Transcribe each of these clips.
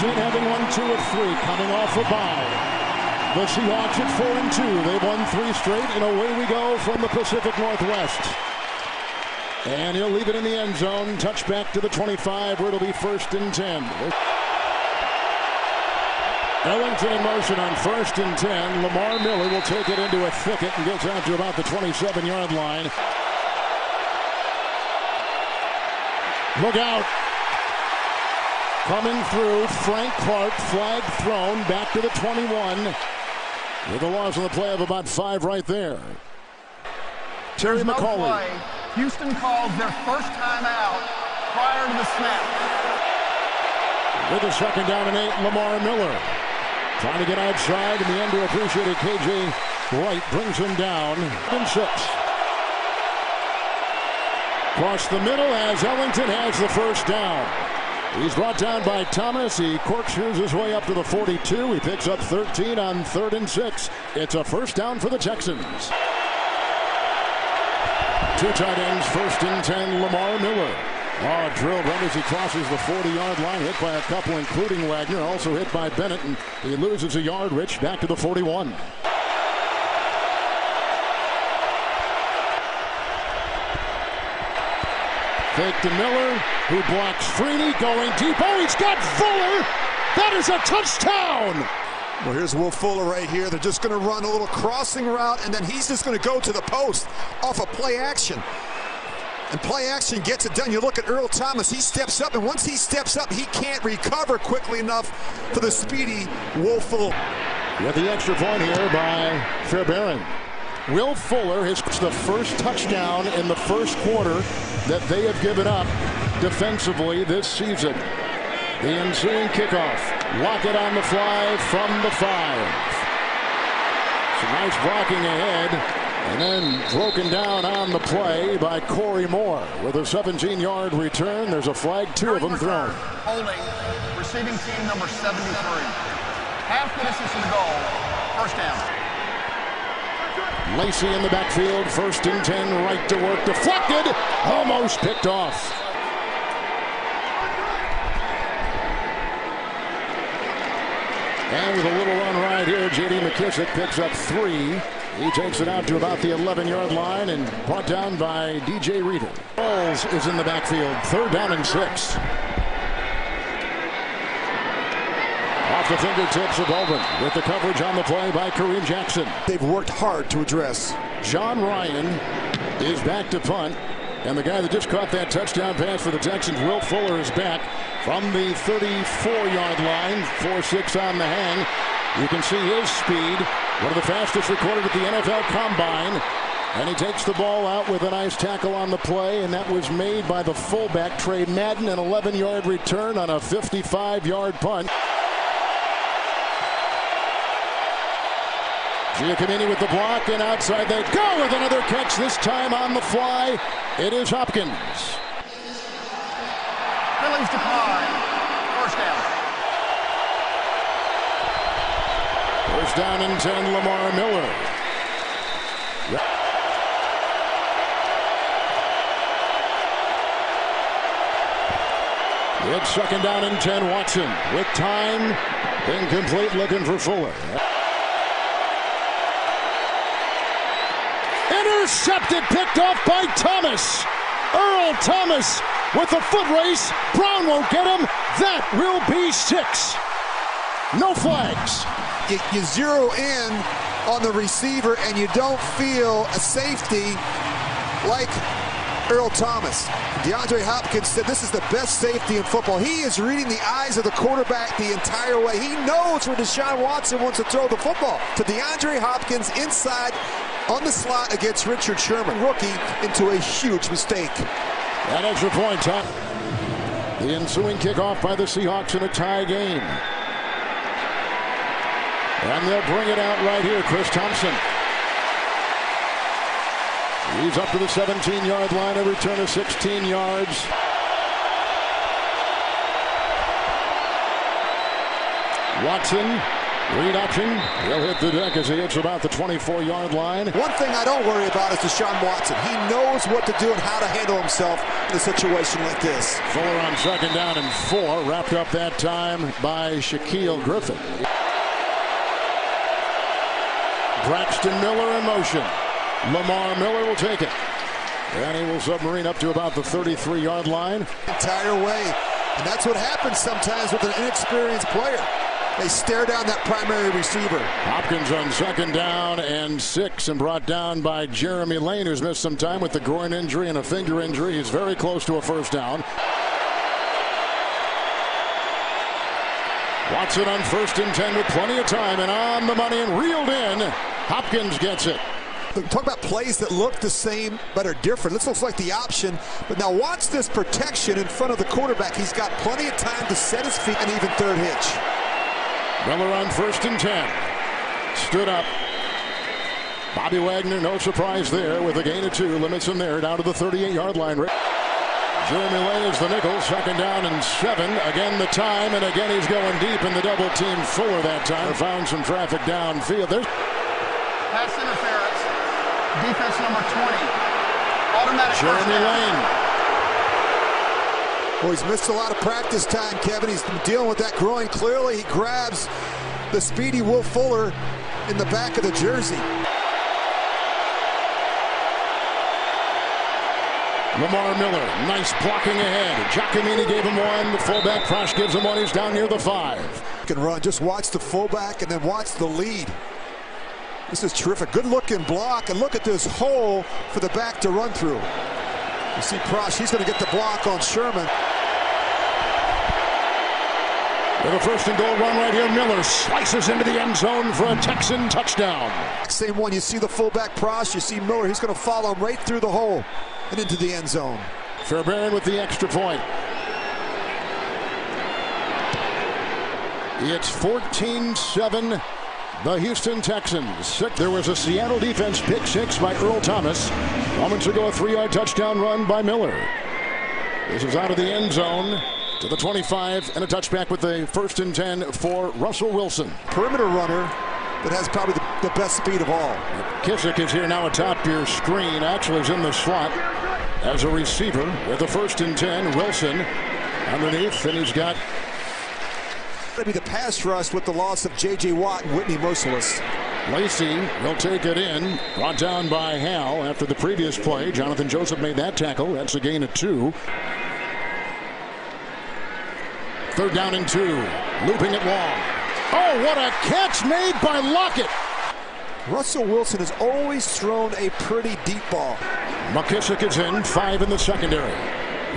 comes in having won 2 of 3, coming off a bye. The Seahawks at 4-2. They've won 3 straight, and away we go from the Pacific Northwest. And he'll leave it in the end zone. Touchback to the 25, where it'll be 1st and 10. Ellington in motion on 1st and 10. Lamar Miller will take it into a thicket and gets out to about the 27-yard line. Look out. Coming through, Frank Clark, flag thrown, back to the 21. With a loss on the play of about 5 right there. Terry McCauley. Houston calls their first timeout prior to the snap. With a 2nd down and 8, Lamar Miller. Trying to get outside, and the underappreciated KJ Wright brings him down. And 6. Across the middle as Ellington has the 1st down. He's brought down by Thomas. He corkscrews his way up to the 42. He picks up 13 on 3rd and 6. It's a 1st down for the Texans. 2 tight ends, 1st and 10, Lamar Miller. Oh, drilled right as he crosses the 40-yard line, hit by a couple, including Wagner, also hit by Bennett, and he loses a yard. Rich back to the 41. Fake to Miller, who blocks Freeney, going deep. Oh, he's got Fuller! That is a touchdown! Well, here's Will Fuller right here. They're just going to run a little crossing route, and then he's just going to go to the post off of play action. And play action gets it done. You look at Earl Thomas. He steps up, and once he steps up, he can't recover quickly enough for the speedy Will Fuller. With the extra point here by Fairbairn. Will Fuller has the first touchdown in the 1st quarter that they have given up defensively this season. The ensuing kickoff. Lockett on the fly from the 5. Some nice blocking ahead. And then broken down on the play by Corey Moore. With a 17-yard return, there's a flag, 2 of them thrown. Holding, receiving team number 73. Half the distance to the goal. 1st down. Lacey in the backfield, 1st and 10, right to work, deflected, almost picked off. And with a little run right here, J.D. McKissick picks up 3. He takes it out to about the 11-yard line and brought down by D.J. Reader. Bowles is in the backfield, 3rd down and 6. Off the fingertips of Baldwin with the coverage on the play by Kareem Jackson. They've worked hard to address. John Ryan is back to punt. And the guy that just caught that touchdown pass for the Texans, Will Fuller, is back from the 34-yard line. 4.6 on the hang. You can see his speed. One of the fastest recorded at the NFL Combine. And he takes the ball out with a nice tackle on the play. And that was made by the fullback, Trey Madden, an 11-yard return on a 55-yard punt. Giacomini with the block, and outside they go with another catch, this time on the fly. It is Hopkins. Phillies decline. 1st down. 1st down and 10, Lamar Miller. It's 2nd down and 10, Watson. With time, incomplete, looking for Fuller. Intercepted, picked off by Thomas. Earl Thomas with the foot race. Brown won't get him. That will be 6. No flags. You zero in on the receiver, and you don't feel a safety like Earl Thomas. DeAndre Hopkins said this is the best safety in football. He is reading the eyes of the quarterback the entire way. He knows where Deshaun Watson wants to throw the football. To DeAndre Hopkins inside on the slot against Richard Sherman. Rookie into a huge mistake. That extra point, Tom. The ensuing kickoff by the Seahawks in a tie game. And they'll bring it out right here, Chris Thompson. He's up to the 17-yard line, a return of 16 yards. Watson Read option. He'll hit the deck as he hits about the 24-yard line. One thing I don't worry about is Deshaun Watson. He knows what to do and how to handle himself in a situation like this. Fuller on 2nd down and 4. Wrapped up that time by Shaquille Griffin. Braxton Miller in motion. Lamar Miller will take it. And he will submarine up to about the 33-yard line. Entire way. And that's what happens sometimes with an inexperienced player. They stare down that primary receiver. Hopkins on 2nd down and 6 and brought down by Jeremy Lane, who's missed some time with the groin injury and a finger injury. He's very close to a 1st down. Watson on 1st and 10 with plenty of time and on the money and reeled in. Hopkins gets it. Talk about plays that look the same but are different. This looks like the option, but now watch this protection in front of the quarterback. He's got plenty of time to set his feet and even 3rd hitch. Miller on 1st and 10. Stood up. Bobby Wagner, no surprise there with a gain of 2. Limits him there down to the 38-yard line. Jeremy Lane is the nickel. 2nd down and 7. Again the time, and again he's going deep in the double team. Fuller that time. Found some traffic downfield. There's Pass interference. Defense number 20. Automatic Jeremy Lane. Well, he's missed a lot of practice time, Kevin. He's been dealing with that groin. Clearly, he grabs the speedy Will Fuller in the back of the jersey. Lamar Miller, nice blocking ahead. Giacomini gave him 1. The fullback Prosh gives him 1. He's down near the 5. Can run. Just watch the fullback and then watch the lead. This is terrific. Good looking block, and look at this hole for the back to run through. You see Prosh, he's going to get the block on Sherman. With a 1st and goal run right here, Miller slices into the end zone for a Texan touchdown. Same one. You see the fullback Prosh, you see Miller. He's going to follow him right through the hole and into the end zone. Fairbairn with the extra point. It's 14-7. The Houston Texans. There was a Seattle defense pick 6 by Earl Thomas. Moments ago, a 3-yard touchdown run by Miller. This is out of the end zone to the 25 and a touchback with the 1st and 10 for Russell Wilson. Perimeter runner that has probably the best speed of all. Kissick is here now atop your screen. Actually is in the slot as a receiver with the 1st and 10. Wilson underneath, and he's got Be the pass rush with the loss of J.J. Watt and Whitney Merciless. Lacey will take it in. Brought down by Hal after the previous play. Jonathan Joseph made that tackle. That's a gain of 2. 3rd down and 2. Looping it long. Oh, what a catch made by Lockett. Russell Wilson has always thrown a pretty deep ball. McKissick is in. 5 in the secondary.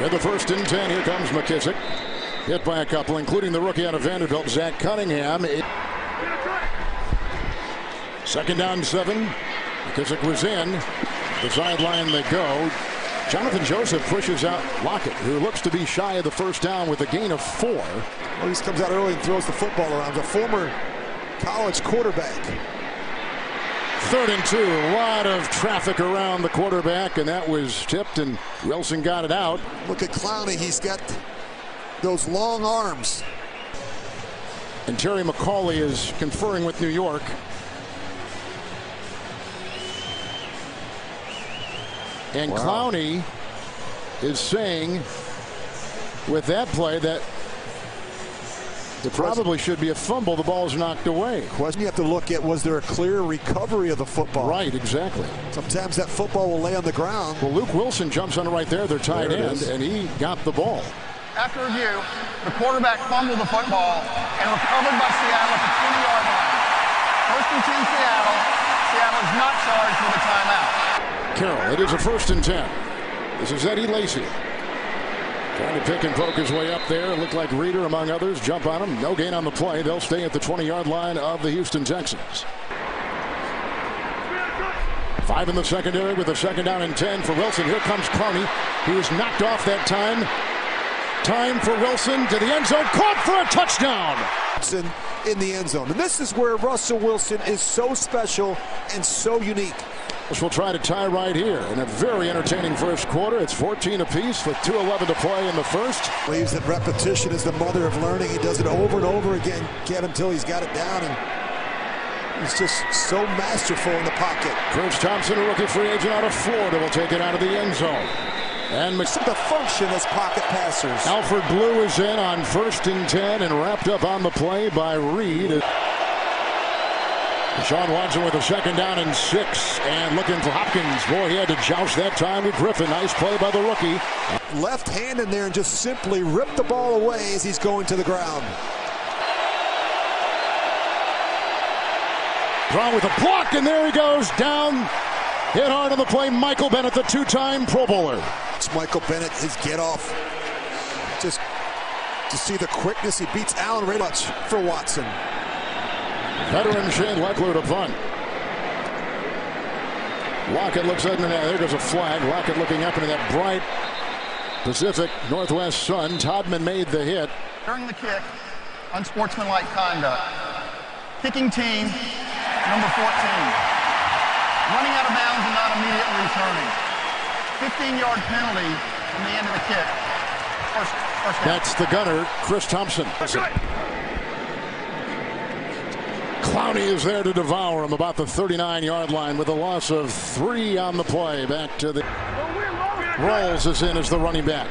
With the 1st and 10. Here comes McKissick. Hit by a couple, including the rookie out of Vanderbilt, Zach Cunningham. 2nd down 7. McKissick was in. The sideline they go. Jonathan Joseph pushes out Lockett, who looks to be shy of the 1st down with a gain of 4. Well, he comes out early and throws the football around. A former college quarterback. 3rd and 2. A lot of traffic around the quarterback, and that was tipped, and Wilson got it out. Look at Clowney. He's got those long arms. And Terry McCauley is conferring with New York. And wow. Clowney is saying with that play that there probably should be a fumble. The ball is knocked away. Question you have to look at, was there a clear recovery of the football? Right, exactly. Sometimes that football will lay on the ground. Well, Luke Wilson jumps on it right there, their tight end, and he got the ball. After review, the quarterback fumbled the football and recovered by Seattle at the 20-yard line. 1st and 10 Seattle. Seattle is not charged with a timeout. Carroll, it is a 1st and 10. This is Eddie Lacy. Trying to pick and poke his way up there. It looked like Reeder, among others, jump on him. No gain on the play. They'll stay at the 20-yard line of the Houston Texans. 5 in the secondary with a 2nd down and 10 for Wilson. Here comes Clowney. He was knocked off that time. Time for Wilson to the end zone. Caught for a touchdown. In the end zone. And this is where Russell Wilson is so special and so unique. We'll try to tie right here in a very entertaining first quarter. It's 14 apiece with 2:11 to play in the first. Believes that repetition is the mother of learning. He does it over and over again, Kevin, until he's got it down. And He's just so masterful in the pocket. Chris Thompson, a rookie free agent out of Florida, will take it out of the end zone. And the function as pocket passers. Alfred Blue is in on 1st and 10 and wrapped up on the play by Reed. Deshaun Watson with a 2nd down and 6 and looking for Hopkins. Boy, he had to joust that time with Griffin. Nice play by the rookie. Left hand in there and just simply ripped the ball away as he's going to the ground. Brown with a block, and there he goes down. Hit hard on the play. Michael Bennett, the 2-time Pro Bowler. It's Michael Bennett, his get off. Just to see the quickness, he beats Allen very much for Watson. Veteran Shane Leckler to punt. Lockett looks up, and there goes a flag. Lockett looking up into that bright Pacific Northwest sun. Todman made the hit. During the kick, unsportsmanlike conduct. Kicking team, number 14. Running out of bounds and not immediately returning. 15-yard penalty from the end of the kick. First down. That's the gunner, Chris Thompson. Clowney is there to devour him about the 39-yard line with a loss of 3 on the play. Back to the Rolls is in as the running back.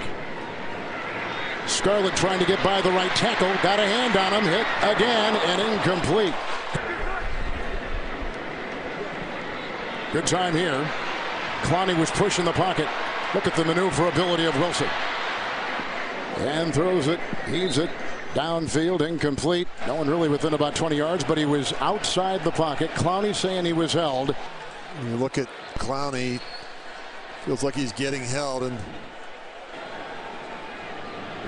Scarlett trying to get by the right tackle. Got a hand on him. Hit again and incomplete. Good time here. Clowney was pushing the pocket. Look at the maneuverability of Wilson. And throws it. Heaves it. Downfield, incomplete. No one really within about 20 yards, but he was outside the pocket. Clowney saying he was held. When you look at Clowney, feels like he's getting held. And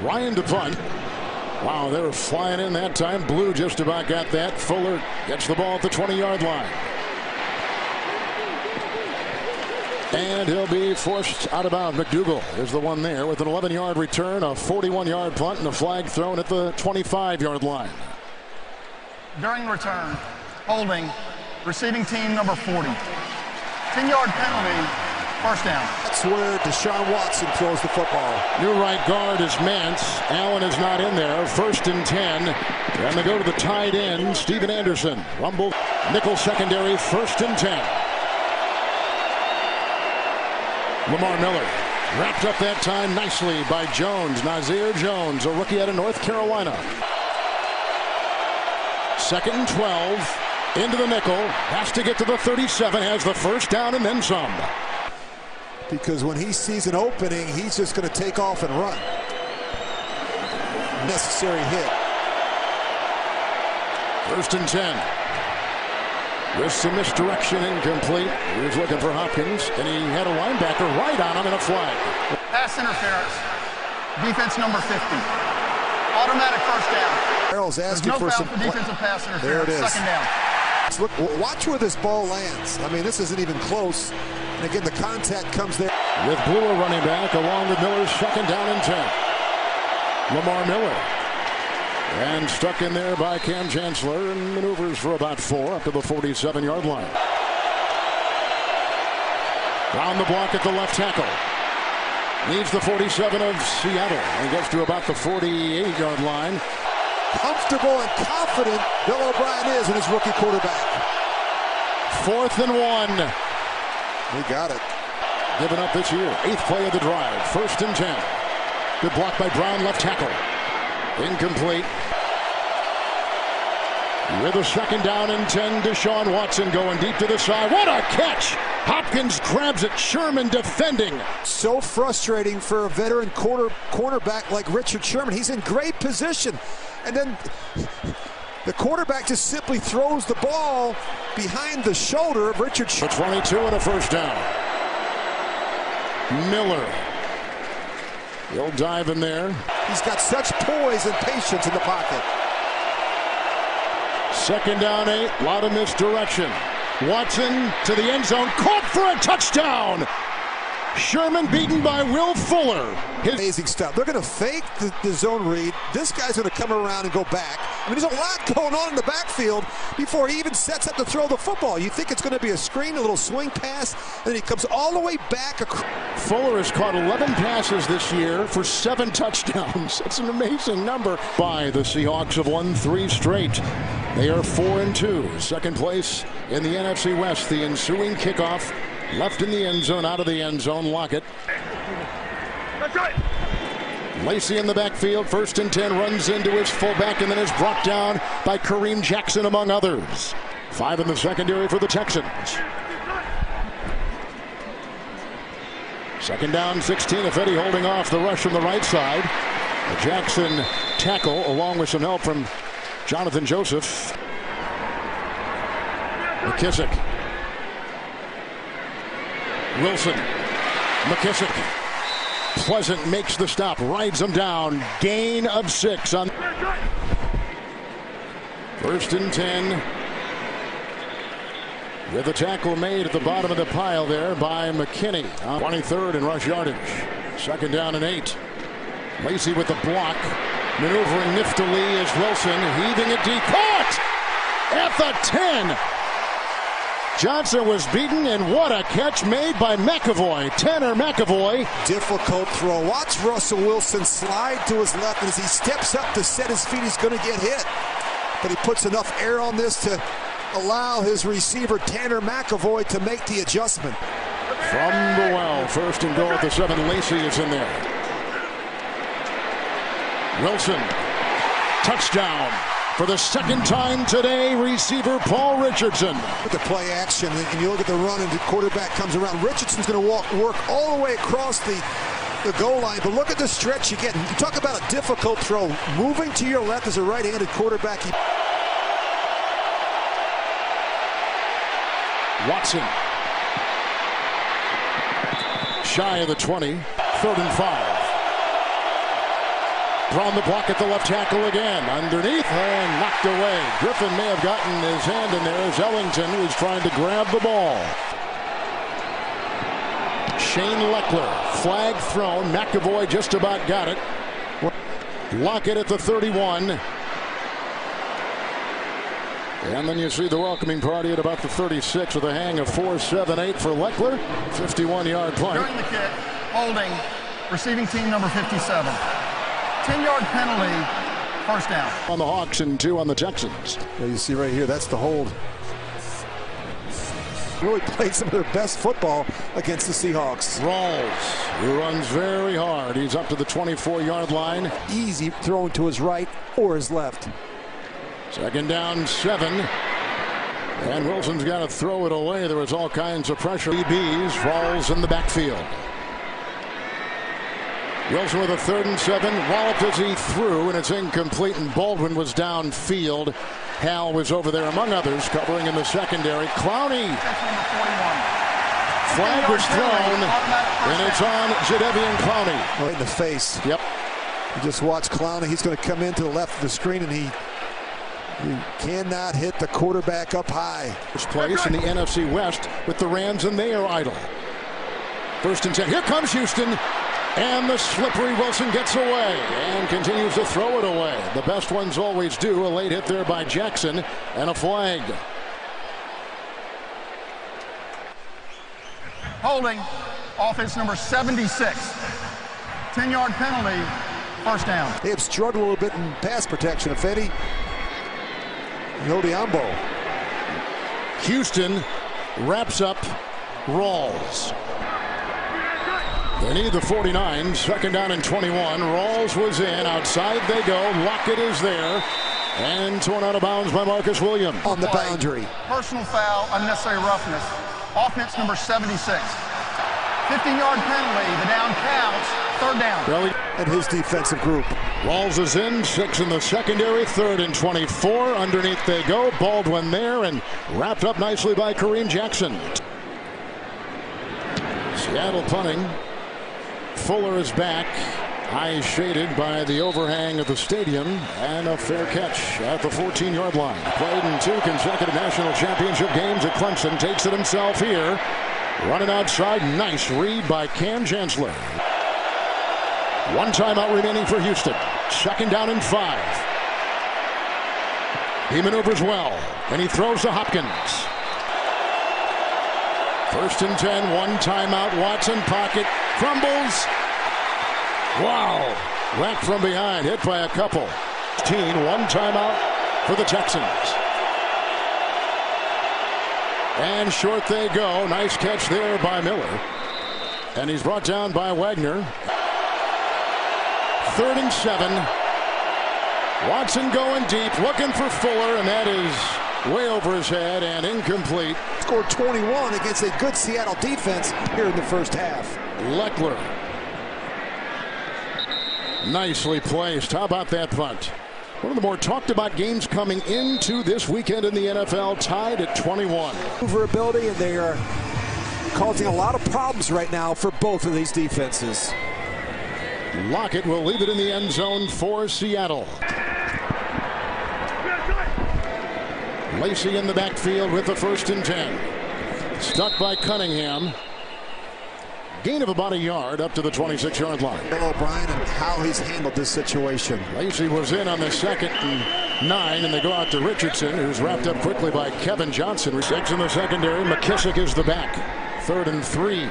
Ryan to punt. Wow, they were flying in that time. Blue just about got that. Fuller gets the ball at the 20-yard line. And he'll be forced out of bounds. McDougal is the one there with an 11-yard return, a 41-yard punt, and a flag thrown at the 25-yard line. During return, holding, receiving team number 40. 10-yard penalty, first down. That's where Deshaun Watson throws the football. New right guard is Mance. Allen is not in there. 1st and 10. And they go to the tight end, Steven Anderson. Rumble, nickel secondary, 1st and 10. Lamar Miller wrapped up that time nicely by Jones. Nazir Jones, a rookie out of North Carolina. 2nd and 12. Into the nickel. Has to get to the 37. Has the first down and then some. Because when he sees an opening, he's just going to take off and run. Necessary hit. 1st and 10. With some misdirection, incomplete. He was looking for Hopkins, and he had a linebacker right on him in a flag. Pass interference. Defense number 50. Automatic first down. Harold's asking no for foul some for defensive pass interference. There it is. 2nd down. Look, watch where this ball lands. I mean, this isn't even close. And again, the contact comes there. With Blue running back, along with Miller's 2nd down and 10. Lamar Miller. And stuck in there by Cam Chancellor and maneuvers for about 4 up to the 47-yard line. Round the block at the left tackle. Needs the 47 of Seattle and gets to about the 48-yard line. Comfortable and confident Bill O'Brien is in his rookie quarterback. 4th and 1. He got it. Given up this year. 8th play of the drive. 1st and 10. Good block by Brown, left tackle. Incomplete. With a 2nd down and 10, Deshaun Watson going deep to the side. What a catch! Hopkins grabs it. Sherman defending. So frustrating for a veteran cornerback like Richard Sherman. He's in great position. And then the quarterback just simply throws the ball behind the shoulder of Richard Sherman. 22 and a first down. Miller. He'll dive in there. He's got such poise and patience in the pocket. 2nd down 8. A lot of misdirection. Watson to the end zone. Caught for a touchdown. Sherman beaten by Will Fuller. Amazing stuff. They're going to fake the zone read. This guy's going to come around and go back. I mean, there's a lot going on in the backfield before he even sets up to throw the football. You think it's going to be a screen, a little swing pass, and then he comes all the way back. Fuller has caught 11 passes this year for 7 touchdowns. That's an amazing number. By the Seahawks have won 3 straight. They are 4-2. Second place in the NFC West. The ensuing kickoff left in the end zone, out of the end zone. Lockett. That's right. Lacy in the backfield. 1st and 10. Runs into his fullback and then is brought down by Kareem Jackson among others. 5 in the secondary for the Texans. 2nd down, 16. Ifedi holding off the rush from the right side. A Jackson tackle along with some help from Jonathan Joseph. McKissick. Wilson. McKissick. Pleasant makes the stop. Rides him down. Gain of 6 on 1st and 10. With the tackle made at the bottom of the pile there by McKinney. 23rd in rush yardage. 2nd down and 8. Lacy with the block. Maneuvering niftily is Wilson. Heaving it deep. Caught! At the 10. Johnson was beaten, and what a catch made by McAvoy. Tanner McAvoy. Difficult throw. Watch Russell Wilson slide to his left, and as he steps up to set his feet, he's going to get hit. But he puts enough air on this to allow his receiver, Tanner McAvoy, to make the adjustment. From the well, 1st and goal at the 7. Lacy is in there. Wilson, touchdown for the 2nd time today. Receiver Paul Richardson. With the play action, and you look at the run, and the quarterback comes around. Richardson's going to work all the way across the goal line, but look at the stretch you get. You talk about a difficult throw. Moving to your left as a right-handed quarterback. Watson. Shy of the 20. 3rd and 5. Around the block at the left tackle again. Underneath and knocked away. Griffin may have gotten his hand in there as Ellington was trying to grab the ball. Shane Leckler. Flag thrown. McAvoy just about got it. Lockett at the 31. And then you see the welcoming party at about the 36 with a hang of 4.78 for Leckler. 51-yard punt. During the kick, holding, receiving team number 57. 10-yard penalty, 1st down. On the Hawks and 2 on the Texans. Yeah, you see right here, that's the hold. Really played some of their best football against the Seahawks. Rawls, who runs very hard. He's up to the 24-yard line. Easy throwing to his right or his left. 2nd down, 7. And Wilson's got to throw it away. There was all kinds of pressure. DBs, Rawls in the backfield. Wilson with a 3rd and 7. Walloped as he threw, and it's incomplete, and Baldwin was downfield. Hal was over there, among others, covering in the secondary. Clowney. Flag was thrown, and it's on Jadeveon Clowney. Right in the face. Yep. You just watch Clowney. He's going to come in to the left of the screen, and he cannot hit the quarterback up high. First place in the NFC West with the Rams, and they are idle. 1st and 10. Here comes Houston. And the slippery Wilson gets away and continues to throw it away. The best ones always do. A late hit there by Jackson and a flag. Holding, offense number 76. 10-yard penalty, 1st down. They have struggled a little bit in pass protection. Ifedi and Odiambo. Houston wraps up Rawls. They need the 49. 2nd down and 21. Rawls was in. Outside they go. Lockett is there. And torn out of bounds by Marcus Williams. On the boundary. Personal foul, unnecessary roughness. Offense number 76. 15-yard penalty. The down counts. 3rd down. Belly. And his defensive group. Rawls is in. 6 in the secondary. 3rd and 24. Underneath they go. Baldwin there and wrapped up nicely by Kareem Jackson. Seattle punting. Fuller is back. Eyes shaded by the overhang of the stadium, and a fair catch at the 14-yard line. Played in 2 consecutive national championship games at Clemson. Takes it himself here. Running outside. Nice read by Cam Chancellor. 1 timeout remaining for Houston. 2nd down and 5. He maneuvers well, and he throws to Hopkins. 1st and 10, 1 timeout. Watson pocket, crumbles. Wow. Whacked from behind, hit by a couple. 1 timeout for the Texans. And short they go. Nice catch there by Miller. And he's brought down by Wagner. 3rd and 7. Watson going deep, looking for Fuller, and that is way over his head and incomplete. Scored 21 against a good Seattle defense here in the first half. Leckler. Nicely placed. How about that punt? One of the more talked about games coming into this weekend in the NFL, tied at 21. Maneuverability, and they are causing a lot of problems right now for both of these defenses. Lockett will leave it in the end zone for Seattle. Lacy in the backfield with the 1st and 10. Stuck by Cunningham. Gain of about a yard up to the 26-yard line. Bill O'Brien and how he's handled this situation. Lacy was in on the 2nd and 9, and they go out to Richardson, who's wrapped up quickly by Kevin Johnson. 6 in the secondary. McKissick is the back. 3rd and 3.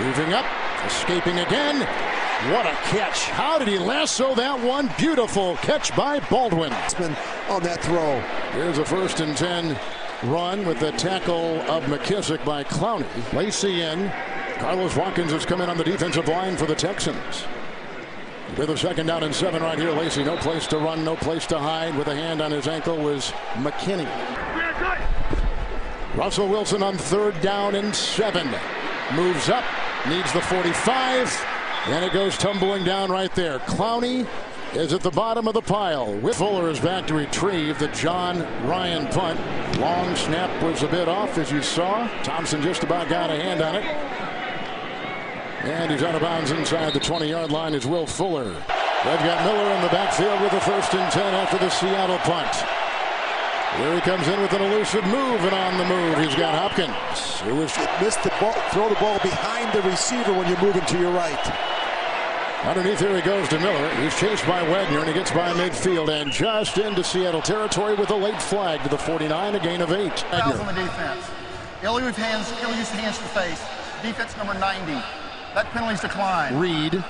Moving up, escaping again. What a catch. How did he lasso that one? Beautiful catch by Baldwin. It's been on that throw. Here's a 1st and 10 run with the tackle of McKissick by Clowney. Lacy in. Carlos Watkins has come in on the defensive line for the Texans. With a 2nd down and 7 right here. Lacy, no place to run, no place to hide. With a hand on his ankle was McKinney. Russell Wilson on 3rd down and 7. Moves up, needs the 45. And it goes tumbling down right there. Clowney is at the bottom of the pile. Fuller is back to retrieve the John Ryan punt. Long snap was a bit off, as you saw. Thompson just about got a hand on it. And he's out of bounds inside the 20-yard line is Will Fuller. They've got Miller in the backfield with the 1st and 10 after the Seattle punt. Here he comes in with an elusive move, and on the move he's got Hopkins. Who was missed the ball, throw the ball behind the receiver when you're moving to your right. Underneath here he goes to Miller. He's chased by Wagner, and he gets by midfield and just into Seattle territory with a late flag to the 49, a gain of 8. Fouls on the defense. He'll use hands to face. Defense number 90. That penalty's declined. Reed.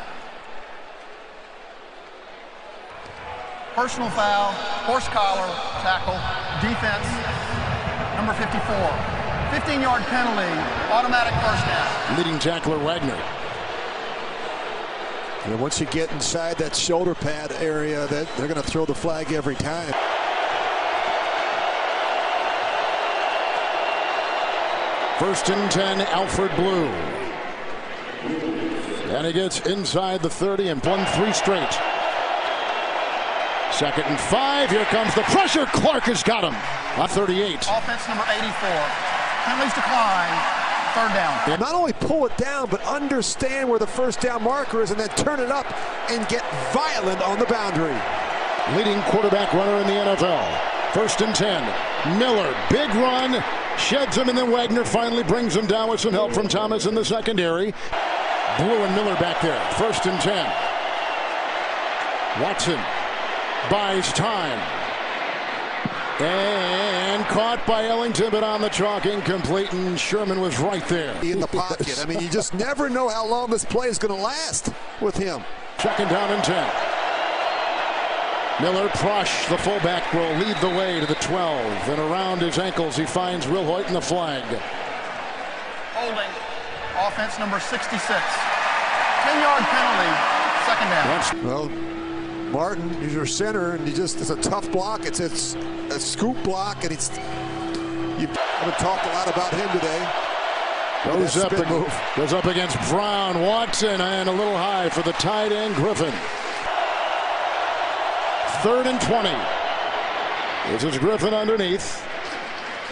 Personal foul, horse collar, tackle, defense, number 54. 15-yard penalty, automatic 1st down. Leading tackler Wagner. And once you get inside that shoulder pad area, they're going to throw the flag every time. First and 10, Alfred Blue. And he gets inside the 30 and won 3 straight. 2nd and 5. Here comes the pressure. Clark has got him. 38. Offense number 84. Penalties decline. 3rd down. Not only pull it down, but understand where the 1st down marker is and then turn it up and get violent on the boundary. Leading quarterback runner in the NFL. 1st and 10. Miller, big run, sheds him, and then Wagner finally brings him down with some help from Thomas in the secondary. Blue and Miller back there. 1st and 10. Watson buys time. And caught by Ellington, but on the chalk, incomplete, and Sherman was right there. In the pocket. I mean, you just never know how long this play is going to last with him. 2nd down and 10. Miller, Prush, the fullback, will lead the way to the 12. And around his ankles, he finds Will Hoyt in the flag. Holding. Offense number 66. 10-yard penalty. 2nd down. Well, Martin, he's your center, and it's a tough block. It's a scoop block, and you haven't talked a lot about him today. Goes up against Brown. Watson, and a little high for the tight end Griffin. 3rd and 20. This is Griffin underneath.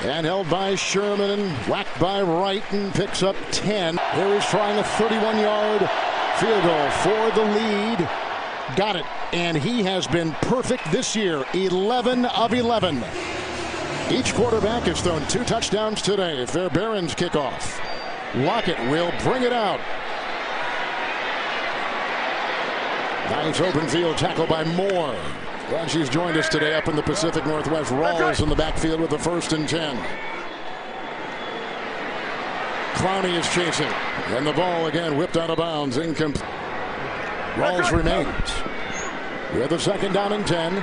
And held by Sherman and whacked by Wright and picks up 10. Here he's trying a 31-yard field goal for the lead. Got it. And he has been perfect this year. 11 of 11. Each quarterback has thrown 2 touchdowns today. Fairbairn's kickoff. Lockett will bring it out. Nice open field tackle by Moore. Glad she's joined us today up in the Pacific Northwest. Rawls in the backfield with the 1st and 10. Clowney is chasing. And the ball again whipped out of bounds. Incomplete. Rawls remains. With a 2nd down and 10.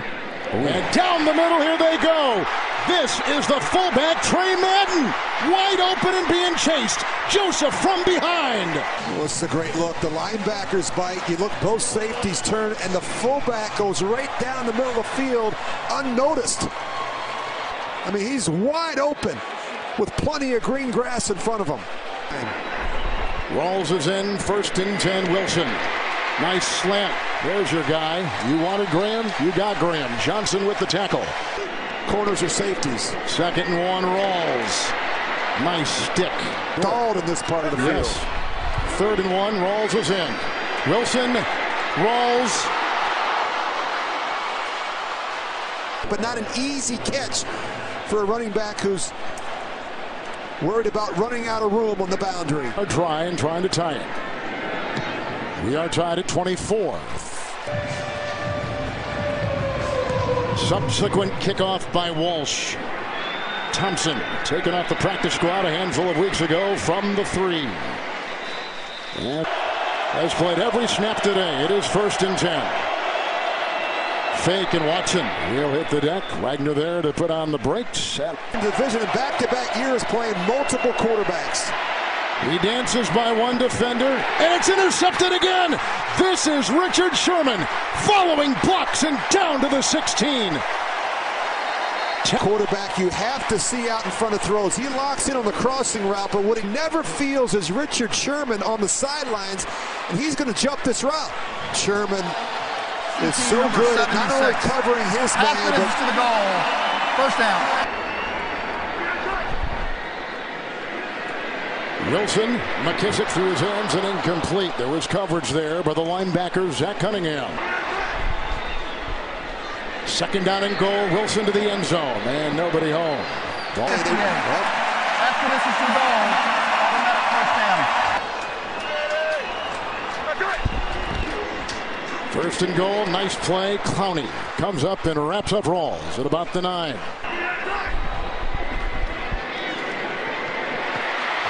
And down the middle, here they go. This is the fullback, Trey Madden. Wide open and being chased. Joseph from behind. Oh, it's a great look. The linebackers bite. You look, both safeties turn, and the fullback goes right down the middle of the field unnoticed. I mean, he's wide open with plenty of green grass in front of him. Rawls is in, 1st and 10, Wilson. Nice slant. There's your guy. You wanted Graham? You got Graham. Johnson with the tackle. Corners or safeties. 2nd and 1, Rawls. Nice stick. Stalled in this part of the field. Yes. 3rd and 1, Rawls is in. Wilson, Rawls. But not an easy catch for a running back who's worried about running out of room on the boundary. Trying to tie it. We are tied at 24. Subsequent kickoff by Walsh. Thompson taken off the practice squad a handful of weeks ago from the 3. And has played every snap today. It is 1st and 10. Fake and Watson. He'll hit the deck. Wagner there to put on the brakes. Division in back-to-back years playing multiple quarterbacks. He dances by one defender, and it's intercepted again. This is Richard Sherman following blocks and down to the 16. Quarterback you have to see out in front of throws. He locks in on the crossing route, but what he never feels is Richard Sherman on the sidelines, and he's going to jump this route. Sherman is so good at not only covering his man, but to the goal. 1st down. Wilson, McKissick through his hands and incomplete. There was coverage there by the linebacker, Zach Cunningham. 2nd down and goal. Wilson to the end zone, and nobody home. After this is the goal. Bring that up 1st down. 1st and goal. Nice play. Clowney comes up and wraps up Rawls at about the 9.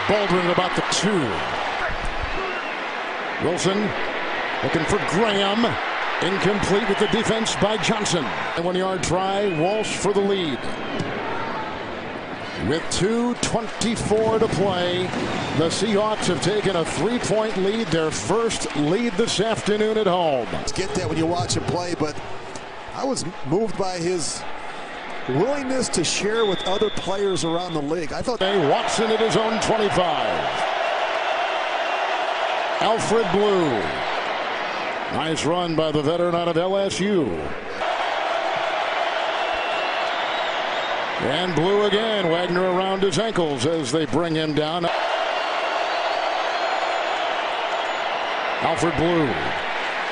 Baldwin at about the 2. Wilson looking for Graham. Incomplete with the defense by Johnson. And 1-yard try. Walsh for the lead. With 2:24 to play, the Seahawks have taken a 3-point lead. Their first lead this afternoon at home. Get that when you watch him play, but I was moved by his willingness to share with other players around the league. I thought Watson at his own 25. Alfred Blue. Nice run by the veteran out of LSU. And Blue again. Wagner around his ankles as they bring him down. Alfred Blue.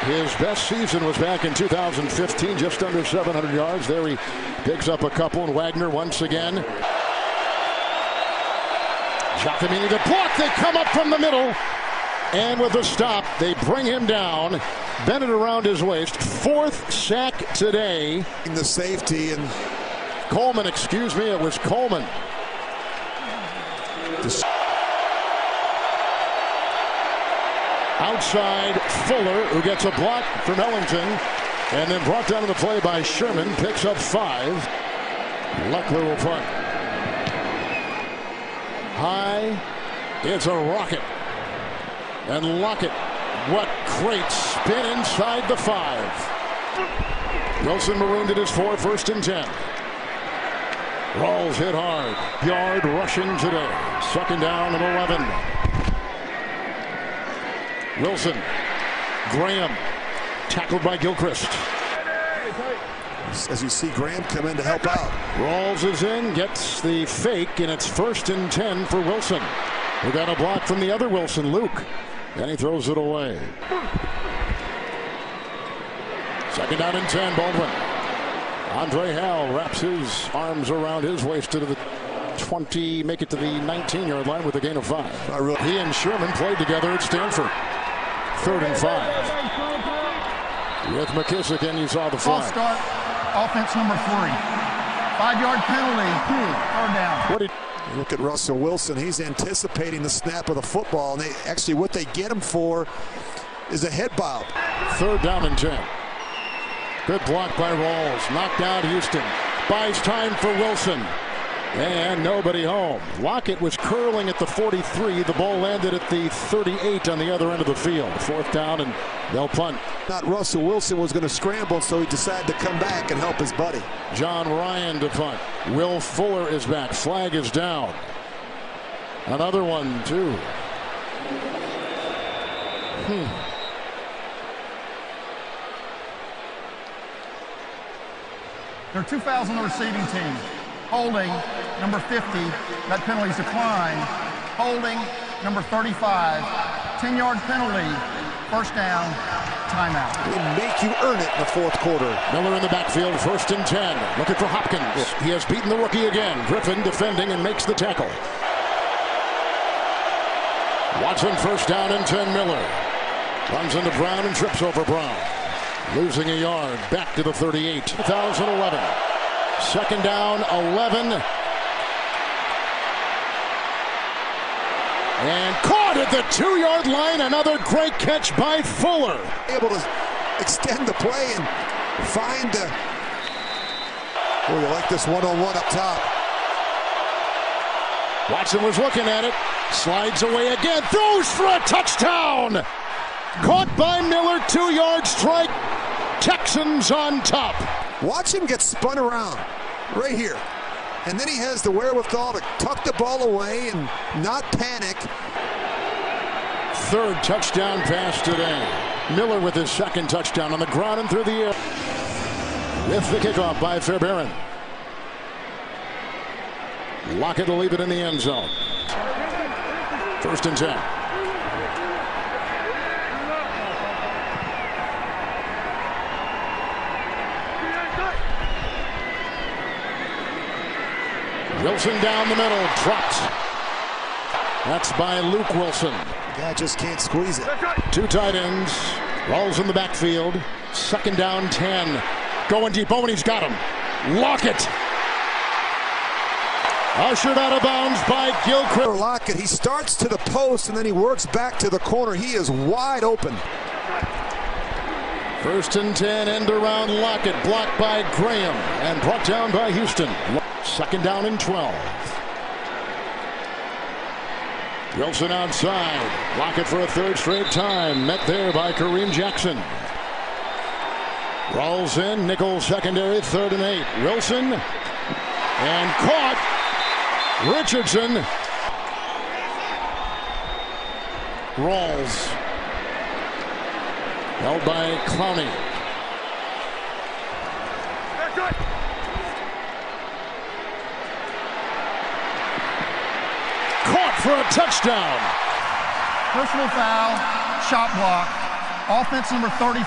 His best season was back in 2015, just under 700 yards. There he picks up a couple, and Wagner once again. Giacomini the block. They come up from the middle, and with a stop, they bring him down. Bennett around his waist. 4th sack today. The safety and Coleman, excuse me, it was Coleman. Outside Fuller, who gets a block from Ellington, and then brought down to the play by Sherman, picks up 5. Leckler will punt. High, it's a rocket. And Lockett, what great spin inside the 5. Wilson marooned at his 4, 1st and 10. Rawls hit hard. Yard rushing today. 2nd down and 11. Wilson. Graham. Tackled by Gilchrist. As you see Graham come in to help out. Rawls is in. Gets the fake, and it's 1st and 10 for Wilson. We got a block from the other Wilson, Luke. And he throws it away. 2nd down and 10, Baldwin. Andre Hal wraps his arms around his waist to the 20, make it to the 19-yard line with a gain of 5. He and Sherman played together at Stanford. 3rd and 5. With McKissick, and you saw the flag. False start, offense number 3. 5-yard penalty, 3rd down. Look at Russell Wilson. He's anticipating the snap of the football, and what they get him for is a head bob. 3rd down and 10. Good block by Rawls. Knocked out Houston. Buys time for Wilson. And nobody home. Lockett was curling at the 43. The ball landed at the 38 on the other end of the field. 4th down, and they'll punt. Not Russell Wilson was going to scramble, so he decided to come back and help his buddy. John Ryan to punt. Will Fuller is back. Flag is down. Another one, too. There are 2 fouls on the receiving team. Holding, number 50, that penalty's declined. Holding, number 35, 10-yard penalty, 1st down, timeout. They make you earn it in the 4th quarter. Miller in the backfield, 1st and 10. Looking for Hopkins. He has beaten the rookie again. Griffin defending and makes the tackle. Watson 1st down and 10. Miller runs into Brown and trips over Brown. Losing a yard, back to the 38. 2011. 2nd down, 11. And caught at the 2-yard line. Another great catch by Fuller. Able to extend the play and find the... Oh, you like this one-on-one up top. Watson was looking at it. Slides away again. Throws for a touchdown. Caught by Miller. 2-yard strike. Texans on top. Watch him get spun around right here. And then he has the wherewithal to tuck the ball away and not panic. 3rd touchdown pass today. Miller with his 2nd touchdown on the ground and through the air. With the kickoff by Fairbairn. Lockett to leave it in the end zone. 1st and 10. Wilson down the middle, dropped. That's by Luke Wilson. The guy just can't squeeze it. 2 tight ends. Rolls in the backfield. 2nd down, 10. Going deep. Oh, and he's got him. Lockett. Ushered out of bounds by Gilchrist. Lockett, he starts to the post and then he works back to the corner. He is wide open. 1st and 10, end around Lockett. Blocked by Graham and brought down by Houston. 2nd down and 12. Wilson outside. Lockett for a 3rd straight time. Met there by Kareem Jackson. Rolls in. Nickel secondary. 3rd and 8. Wilson. And caught. Richardson. Rawls. Held by Clowney. Caught for a touchdown. Personal foul, shot block, offense number 34.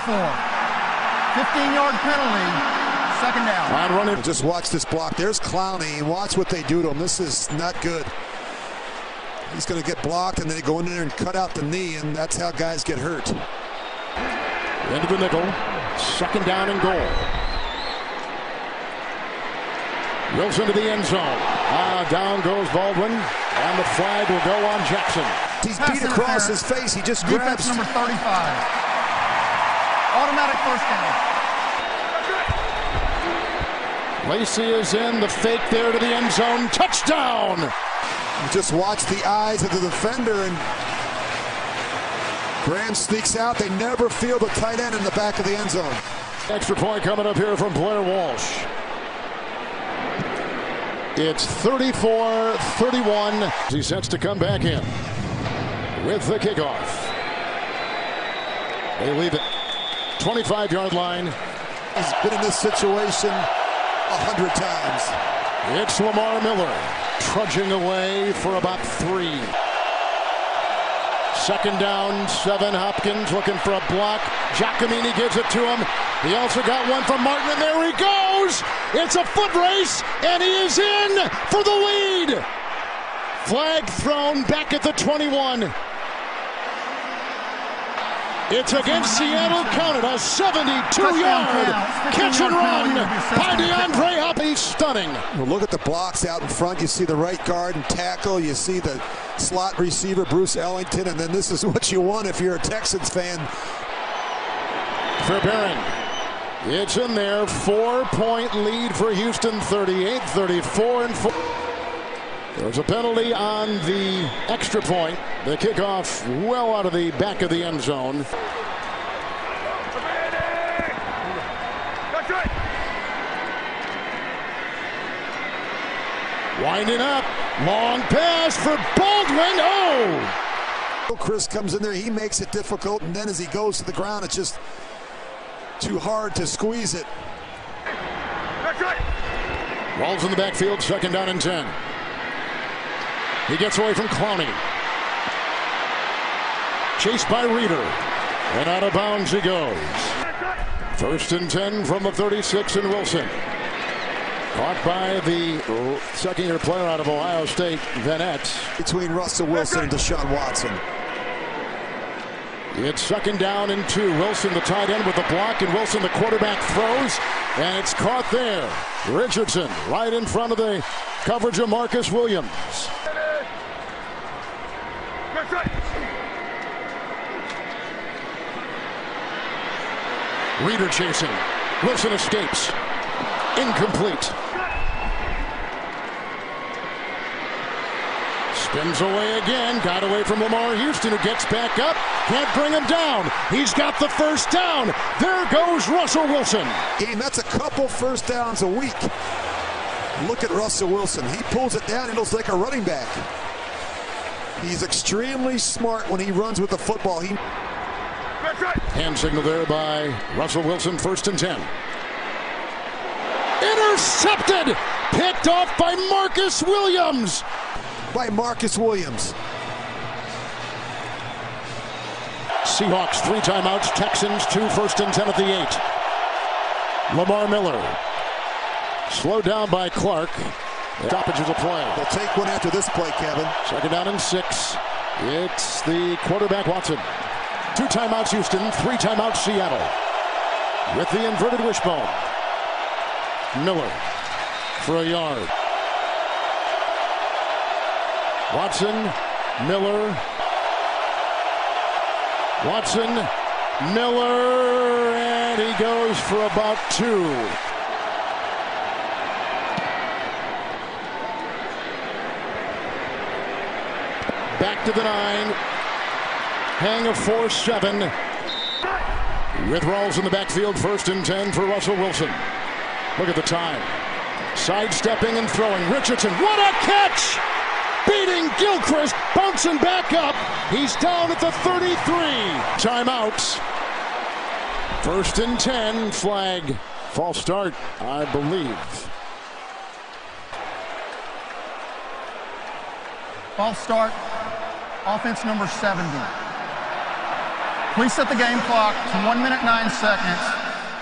15-yard penalty, 2nd down. On running. Just watch this block. There's Clowney. Watch what they do to him. This is not good. He's going to get blocked, and then they go in there and cut out the knee, and that's how guys get hurt. Into the nickel. 2nd down and goal. Wilson to the end zone. Down goes Baldwin, and the flag will go on Jackson. He's beat across his face. He just grabs. Defense number 35. Automatic 1st down. Lacey is in. The fake there to the end zone. Touchdown! You just watch the eyes of the defender, and Graham sneaks out. They never feel the tight end in the back of the end zone. Extra point coming up here from Blair Walsh. It's 34-31. He sets to come back in with the kickoff. They leave it 25-yard line. He's been in this situation 100 times. It's Lamar Miller trudging away for about 3. 2nd down, 7. Hopkins looking for a block. Giacomini gives it to him. He also got one from Martin, and there he goes. It's a foot race, and he is in for the lead. Flag thrown back at the 21. It's against Seattle, counted a 72-yard catch and run by DeAndre Hopkins. Stunning. Well, look at the blocks out in front. You see the right guard and tackle. You see the slot receiver, Bruce Ellington, and then this is what you want if you're a Texans fan. Fairbairn It's in there. 4-point lead for Houston, 38-34. There's a penalty on the extra point. The kickoff well out of the back of the end zone. That's right. Winding up. Long pass for Baldwin. Oh! Chris comes in there. He makes it difficult. And then as he goes to the ground, it's just too hard to squeeze it. That's right. Walls in the backfield. 2nd down and 10. He gets away from Clowney. Chased by Reeder. And out of bounds he goes. 1st and 10 from the 36 and Wilson. Caught by the second-year player out of Ohio State, Vanette. Between Russell Wilson and Deshaun Watson. It's 2nd down and 2. Wilson, the tight end, with the block, and Wilson, the quarterback, throws, and it's caught there. Richardson right in front of the coverage of Marcus Williams. That's right. Reeder chasing. Wilson escapes. Incomplete. Spins away again. Got away from Lamar Houston, who gets back up. Can't bring him down. He's got the 1st down. There goes Russell Wilson. And that's a couple 1st downs a week. Look at Russell Wilson. He pulls it down. It looks like a running back. He's extremely smart when he runs with the football. That's right. Hand signal there by Russell Wilson. 1st and 10. Intercepted. Picked off by Marcus Williams. Seahawks 3 timeouts. Texans 2. 1st and 10 at the 8. Lamar Miller. Slowed down by Clark. Stoppages of play. They'll take one after this play, Kevin. 2nd down and 6. It's the quarterback, Watson. 2 timeouts, Houston. 3 timeouts, Seattle. With the inverted wishbone. Miller for a yard. Watson, Miller. Watson, Miller, and he goes for about 2. Back to the 9. Hang of 4-7. With Rawls in the backfield. 1st and 10 for Russell Wilson. Look at the time. Sidestepping and throwing. Richardson, what a catch! Beating Gilchrist, bouncing back up. He's down at the 33. Timeouts. 1st and 10. Flag. False start, I believe. False start. Offense number 70. Please set the game clock to 1 minute 9 seconds.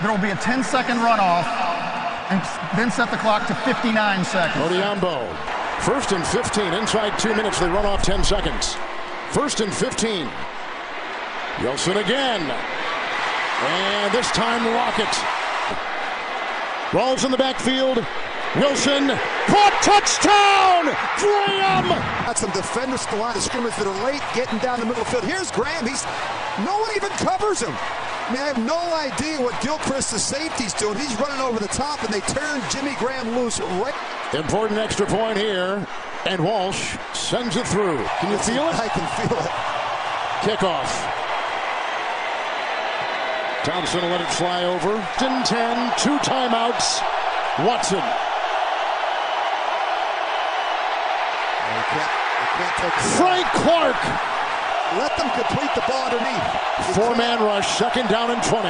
There will be a 10-second runoff, and then set the clock to 59 seconds. Odiambo. 1st and 15. Inside 2 minutes, they run off 10 seconds. 1st and 15. Wilson again. And this time, Rocket. Rolls in the backfield. Wilson, caught, touchdown! Graham! Got some defenders at the line of scrimmage that are late getting down the middle of the field. Here's Graham. No one even covers him. I mean, I have no idea what Gilchrist, the safety's doing. He's running over the top, and they turn Jimmy Graham loose right. Important extra point here, and Walsh sends it through. Can you feel it? I can feel it. Kickoff. Thompson will let it fly over. 10, 2 timeouts. Watson. Can't take it. Frank Clark. Let them complete the ball underneath. 4-man rush, 2nd down and 20.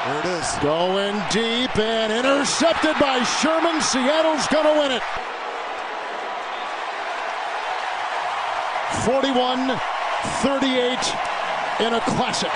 There it is. Going deep and intercepted by Sherman. Seattle's going to win it. 41-38 in a classic.